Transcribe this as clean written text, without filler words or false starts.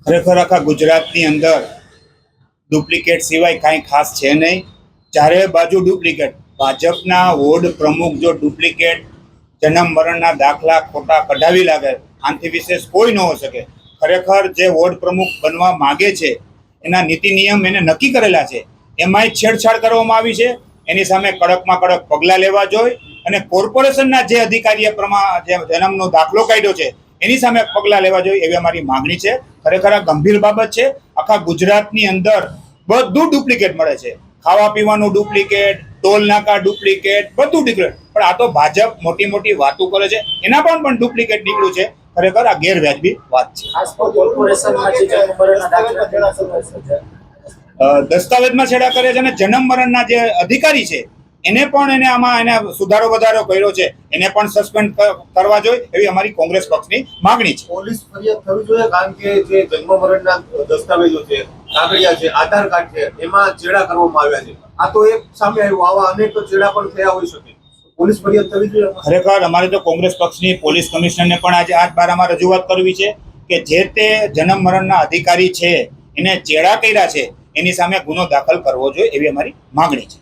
ખરેખર આખા ગુજરાતની અંદર ડુપ્લિકેટ સિવાય કાંઈ ખાસ છે નહીં. ચારે બાજુ ડુપ્લિકેટ. ભાજપના વોર્ડ પ્રમુખ જો ડુપ્લિકેટ જન્મ મરણના દાખલા ખોટા કઢાવી લાગે, આનાથી વિશેષ કોઈ ન હોઈ શકે. ખરેખર જે વોર્ડ પ્રમુખ બનવા માગે છે એના નીતિ નિયમ એને નક્કી કરેલા છે, એમાંય છેડછાડ કરવામાં આવી છે. એની સામે કડકમાં કડક પગલાં લેવા જોઈએ અને કોર્પોરેશનના જે અધિકારીએ જે જન્મનો દાખલો કાઢ્યો છે એની સામે પગલાં લેવા જોઈએ એવી અમારી માંગણી છે. ખરેખર આ ગંભીર બાબત છે. આખા ગુજરાતની અંદર બધું ડુપ્લિકેટ મળે છે. ખાવા પીવાનું ડુપ્લિકેટ, ટોલ નાકા ડુપ્લિકેટ, બધું ડુપ્લિકેટ. પણ આ તો ભાજપ મોટી મોટી વાતો કરે છે, એના પણ ડુપ્લિકેટ નીકળ્યું છે. ખરેખર આ ગેરવ્યાજબી વાત છે. દસ્તાવેજમાં છેડા કરે છે અને જન્મ મરણના જે અધિકારી છે એને પણ એને સુધારો વધારો કર્યો છે, એને પણ સસ્પેન્ડ કરવા જોઈએ એવી અમારી કોંગ્રેસ પક્ષની માંગણી છે. પોલીસ ફરિયાદ થવી જોઈએ, કારણ કે જે જન્મ મરણના દસ્તાવેજો છે, કાગળિયા છે, આધાર કાર્ડ છે, એમાં ચેડા કરવામાં આવ્યા છે. આ તો એક સામે આવ્યું, આવા અનેક ચેડા પણ થયા હોઈ શકે. પોલીસ ફરિયાદ થવી જોઈએ. ખરેખર અમારે તો કોંગ્રેસ પક્ષની પોલીસ કમિશનરને પણ આજે આ બારામાં રજૂઆત કરવી છે કે જે તે જન્મ મરણના અધિકારી છે એને ચેડા કર્યા છે એની સામે ગુનો દાખલ કરવો જોઈએ એવી અમારી માંગણી છે.